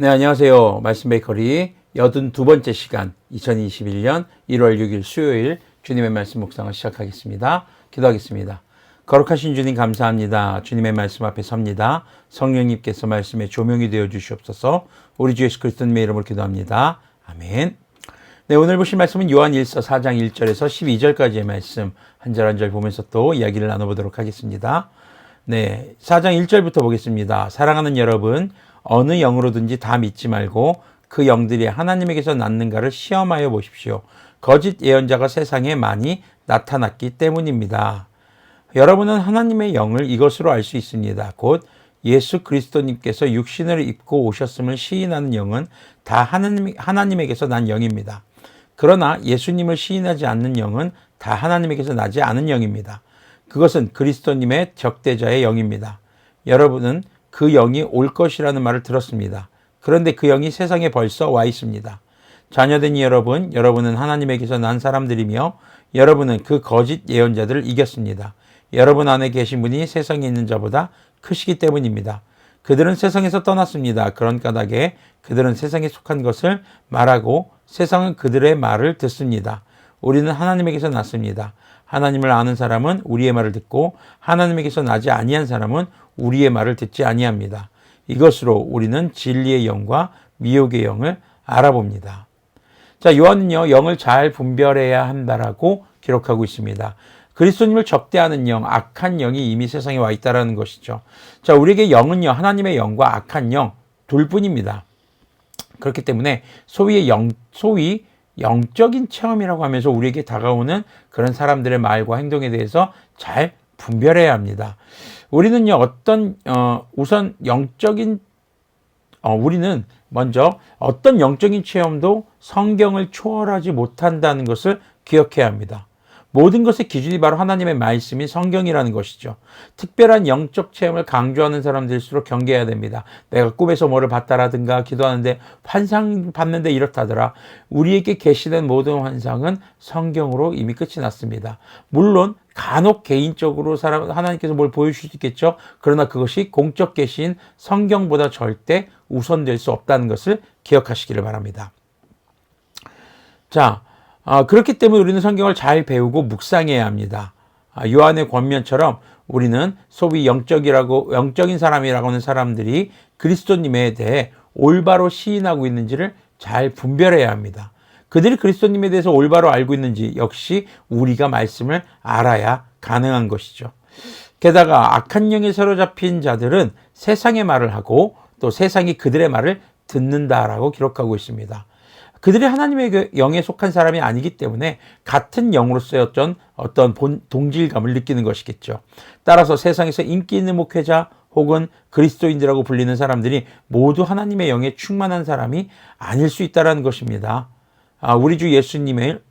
네, 안녕하세요. 말씀 베이커리 82번째 시간 2021년 1월 6일 수요일 주님의 말씀 묵상을 시작하겠습니다. 기도하겠습니다. 거룩하신 주님 감사합니다. 주님의 말씀 앞에 섭니다. 성령님께서 말씀의 조명이 되어 주시옵소서. 우리 주 예수 그리스도님의 이름으로 기도합니다. 아멘. 네, 오늘 보실 말씀은 요한 1서 4장 1절에서 12절까지의 말씀 한 절 한 절 보면서 또 이야기를 나눠보도록 하겠습니다. 네, 4장 1절부터 보겠습니다. 사랑하는 여러분, 어느 영으로든지 다 믿지 말고 그 영들이 하나님에게서 났는가를 시험하여 보십시오. 거짓 예언자가 세상에 많이 나타났기 때문입니다. 여러분은 하나님의 영을 이것으로 알 수 있습니다. 곧 예수 그리스도님께서 육신을 입고 오셨음을 시인하는 영은 다 하나님에게서 난 영입니다. 그러나 예수님을 시인하지 않는 영은 다 하나님에게서 나지 않은 영입니다. 그것은 그리스도님의 적대자의 영입니다. 여러분은 그 영이 올 것이라는 말을 들었습니다. 그런데 그 영이 세상에 벌써 와 있습니다. 자녀된 여러분, 여러분은 하나님에게서 난 사람들이며 여러분은 그 거짓 예언자들을 이겼습니다. 여러분 안에 계신 분이 세상에 있는 자보다 크시기 때문입니다. 그들은 세상에서 떠났습니다. 그런 까닭에 그들은 세상에 속한 것을 말하고 세상은 그들의 말을 듣습니다. 우리는 하나님에게서 났습니다. 하나님을 아는 사람은 우리의 말을 듣고 하나님에게서 나지 아니한 사람은 우리의 말을 듣지 아니합니다. 이것으로 우리는 진리의 영과 미혹의 영을 알아봅니다. 자, 요한은요, 영을 잘 분별해야 한다라고 기록하고 있습니다. 그리스도님을 적대하는 영, 악한 영이 이미 세상에 와 있다는 것이죠. 자, 우리에게 영은요, 하나님의 영과 악한 영 둘뿐입니다. 그렇기 때문에 소위 영적인 체험이라고 하면서 우리에게 다가오는 그런 사람들의 말과 행동에 대해서 잘 분별해야 합니다. 우리는요, 우리는 먼저 어떤 영적인 체험도 성경을 초월하지 못한다는 것을 기억해야 합니다. 모든 것의 기준이 바로 하나님의 말씀인 성경이라는 것이죠. 특별한 영적 체험을 강조하는 사람들일수록 경계해야 됩니다. 내가 꿈에서 뭐를 봤다라든가 기도하는데 환상 봤는데 이렇다더라. 우리에게 계시된 모든 환상은 성경으로 이미 끝이 났습니다. 물론 간혹 개인적으로 하나님께서 뭘 보여주실 수 있겠죠. 그러나 그것이 공적 계시인 성경보다 절대 우선될 수 없다는 것을 기억하시기를 바랍니다. 자, 그렇기 때문에 우리는 성경을 잘 배우고 묵상해야 합니다. 요한의 권면처럼 우리는 소위 영적인 사람이라고 하는 사람들이 그리스도님에 대해 올바로 시인하고 있는지를 잘 분별해야 합니다. 그들이 그리스도님에 대해서 올바로 알고 있는지 역시 우리가 말씀을 알아야 가능한 것이죠. 게다가 악한 영에 사로잡힌 자들은 세상의 말을 하고 또 세상이 그들의 말을 듣는다라고 기록하고 있습니다. 그들이 하나님의 영에 속한 사람이 아니기 때문에 같은 영으로서의 어떤 동질감을 느끼는 것이겠죠. 따라서 세상에서 인기 있는 목회자 혹은 그리스도인들이라고 불리는 사람들이 모두 하나님의 영에 충만한 사람이 아닐 수 있다는 것입니다. 우리 주 예수님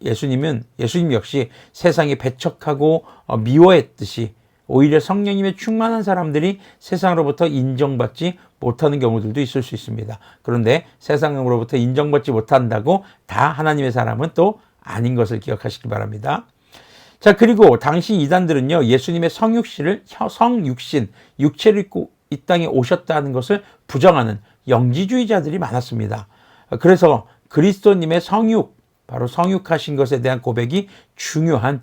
역시 세상이 배척하고 미워했듯이 오히려 성령님의 충만한 사람들이 세상으로부터 인정받지 못하는 경우들도 있을 수 있습니다. 그런데 세상으로부터 인정받지 못한다고 다 하나님의 사람은 또 아닌 것을 기억하시기 바랍니다. 자, 그리고 당시 이단들은요, 예수님의 성육신, 육체를 입고 이 땅에 오셨다는 것을 부정하는 영지주의자들이 많았습니다. 그래서 그리스도님의 바로 성육하신 것에 대한 고백이 중요한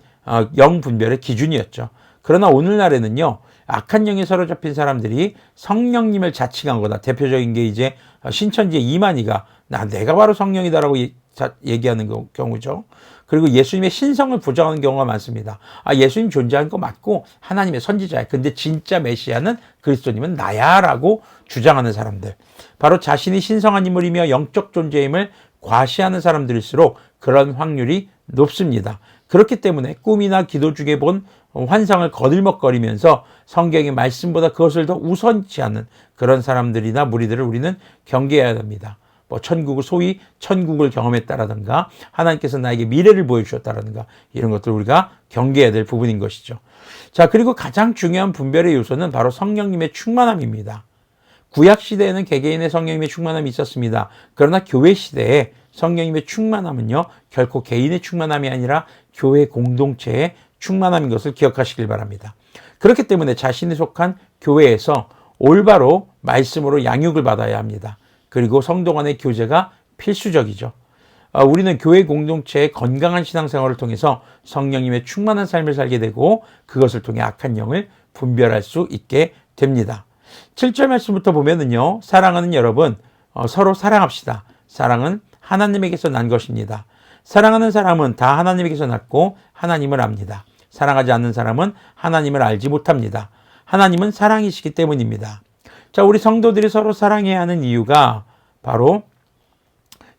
영분별의 기준이었죠. 그러나 오늘날에는요, 악한 영에 사로잡힌 사람들이 성령님을 자칭한 거다. 대표적인 게 이제 신천지의 이만희가 내가 바로 성령이다라고 얘기하는 경우죠. 그리고 예수님의 신성을 부정하는 경우가 많습니다. 예수님 존재하는 거 맞고 하나님의 선지자야. 근데 진짜 메시아는 그리스도님은 나야 라고 주장하는 사람들. 바로 자신이 신성한 인물이며 영적 존재임을 과시하는 사람들일수록 그런 확률이 높습니다. 그렇기 때문에 꿈이나 기도 중에 본 환상을 거들먹거리면서 성경의 말씀보다 그것을 더 우선치 않는 그런 사람들이나 무리들을 우리는 경계해야 됩니다. 소위 천국을 경험했다라든가 하나님께서 나에게 미래를 보여주셨다라든가 이런 것들 우리가 경계해야 될 부분인 것이죠. 자, 그리고 가장 중요한 분별의 요소는 바로 성령님의 충만함입니다. 구약 시대에는 개개인의 성령님의 충만함이 있었습니다. 그러나 교회 시대에 성령님의 충만함은요, 결코 개인의 충만함이 아니라 교회 공동체의 충만함인 것을 기억하시길 바랍니다. 그렇기 때문에 자신이 속한 교회에서 올바로 말씀으로 양육을 받아야 합니다. 그리고 성도 간의 교제가 필수적이죠. 우리는 교회 공동체의 건강한 신앙생활을 통해서 성령님의 충만한 삶을 살게 되고 그것을 통해 악한 영을 분별할 수 있게 됩니다. 7절 말씀부터 보면은요. 사랑하는 여러분, 서로 사랑합시다. 사랑은 하나님에게서 난 것입니다. 사랑하는 사람은 다 하나님에게서 났고 하나님을 압니다. 사랑하지 않는 사람은 하나님을 알지 못합니다. 하나님은 사랑이시기 때문입니다. 자, 우리 성도들이 서로 사랑해야 하는 이유가 바로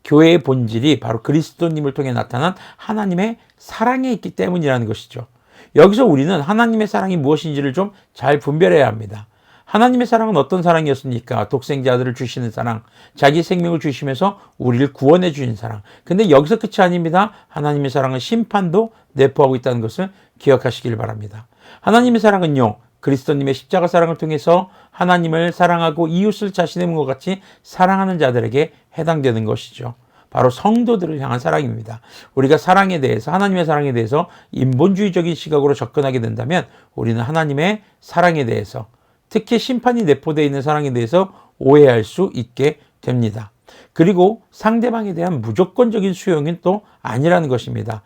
교회의 본질이 바로 그리스도님을 통해 나타난 하나님의 사랑에 있기 때문이라는 것이죠. 여기서 우리는 하나님의 사랑이 무엇인지를 좀 잘 분별해야 합니다. 하나님의 사랑은 어떤 사랑이었습니까? 독생자들을 주시는 사랑, 자기 생명을 주시면서 우리를 구원해 주신 사랑. 근데 여기서 끝이 아닙니다. 하나님의 사랑은 심판도 내포하고 있다는 것을 기억하시길 바랍니다. 하나님의 사랑은요, 그리스도님의 십자가 사랑을 통해서 하나님을 사랑하고 이웃을 자신의 몸과 같이 사랑하는 자들에게 해당되는 것이죠. 바로 성도들을 향한 사랑입니다. 우리가 사랑에 대해서, 하나님의 사랑에 대해서 인본주의적인 시각으로 접근하게 된다면 우리는 하나님의 사랑에 대해서, 특히 심판이 내포되어 있는 사랑에 대해서 오해할 수 있게 됩니다. 그리고 상대방에 대한 무조건적인 수용은 또 아니라는 것입니다.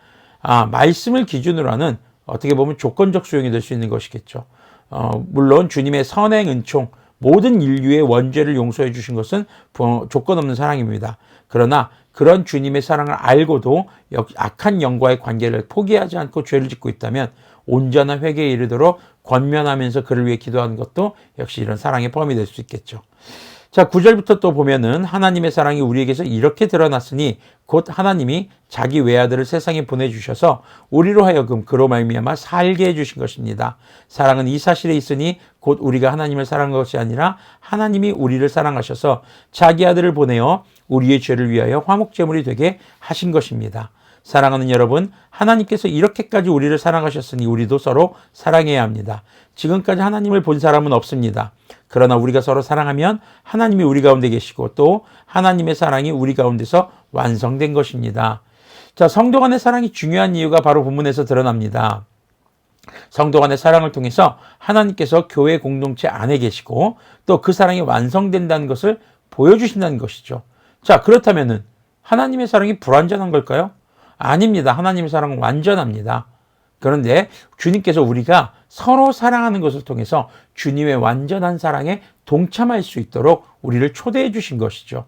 말씀을 기준으로 하는 어떻게 보면 조건적 수용이 될 수 있는 것이겠죠. 물론 주님의 선행 은총, 모든 인류의 원죄를 용서해 주신 것은 조건 없는 사랑입니다. 그러나 그런 주님의 사랑을 알고도 악한 영과의 관계를 포기하지 않고 죄를 짓고 있다면 온전한 회개에 이르도록 권면하면서 그를 위해 기도하는 것도 역시 이런 사랑의 범위 될 수 있겠죠. 자, 9절부터 또 보면은 하나님의 사랑이 우리에게서 이렇게 드러났으니 곧 하나님이 자기 외아들을 세상에 보내주셔서 우리로 하여금 그로 말미암아 살게 해주신 것입니다. 사랑은 이 사실에 있으니 곧 우리가 하나님을 사랑한 것이 아니라 하나님이 우리를 사랑하셔서 자기 아들을 보내어 우리의 죄를 위하여 화목제물이 되게 하신 것입니다. 사랑하는 여러분, 하나님께서 이렇게까지 우리를 사랑하셨으니 우리도 서로 사랑해야 합니다. 지금까지 하나님을 본 사람은 없습니다. 그러나 우리가 서로 사랑하면 하나님이 우리 가운데 계시고 또 하나님의 사랑이 우리 가운데서 완성된 것입니다. 자, 성도 간의 사랑이 중요한 이유가 바로 본문에서 드러납니다. 성도 간의 사랑을 통해서 하나님께서 교회 공동체 안에 계시고 또 그 사랑이 완성된다는 것을 보여주신다는 것이죠. 자, 그렇다면은 하나님의 사랑이 불완전한 걸까요? 아닙니다. 하나님의 사랑은 완전합니다. 그런데 주님께서 우리가 서로 사랑하는 것을 통해서 주님의 완전한 사랑에 동참할 수 있도록 우리를 초대해 주신 것이죠.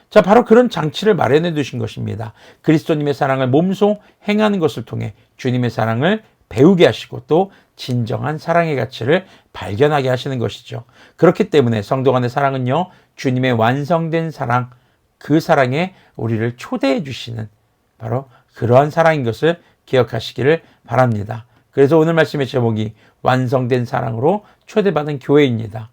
자, 바로 그런 장치를 마련해 두신 것입니다. 그리스도님의 사랑을 몸소 행하는 것을 통해 주님의 사랑을 배우게 하시고 또 진정한 사랑의 가치를 발견하게 하시는 것이죠. 그렇기 때문에 성도 간의 사랑은요, 주님의 완성된 사랑, 그 사랑에 우리를 초대해 주시는 바로 그러한 사랑인 것을 기억하시기를 바랍니다. 그래서 오늘 말씀의 제목이 완성된 사랑으로 초대받은 교회입니다.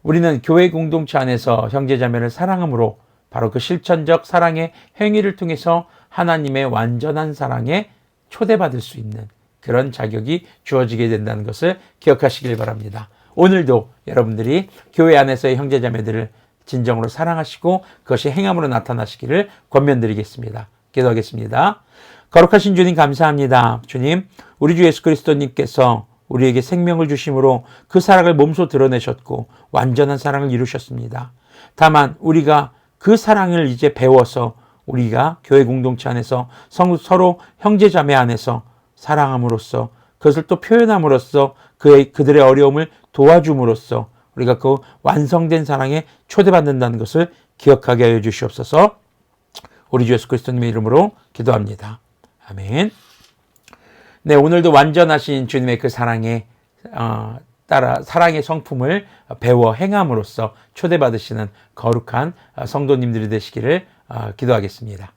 우리는 교회 공동체 안에서 형제자매를 사랑함으로 바로 그 실천적 사랑의 행위를 통해서 하나님의 완전한 사랑에 초대받을 수 있는 그런 자격이 주어지게 된다는 것을 기억하시길 바랍니다. 오늘도 여러분들이 교회 안에서의 형제자매들을 진정으로 사랑하시고 그것이 행함으로 나타나시기를 권면드리겠습니다. 기도하겠습니다. 거룩하신 주님 감사합니다. 주님, 우리 주 예수 그리스도님께서 우리에게 생명을 주심으로 그 사랑을 몸소 드러내셨고 완전한 사랑을 이루셨습니다. 다만 우리가 그 사랑을 이제 배워서 우리가 교회 공동체 안에서 서로 형제자매 안에서 사랑함으로써 그것을 또 표현함으로써 그들의 어려움을 도와줌으로써 우리가 그 완성된 사랑에 초대받는다는 것을 기억하게 하여 주시옵소서. 우리 주 예수 그리스도님의 이름으로 기도합니다. 아멘. 네, 오늘도 완전하신 주님의 그 사랑에 따라 사랑의 성품을 배워 행함으로써 초대받으시는 거룩한 성도님들이 되시기를 기도하겠습니다.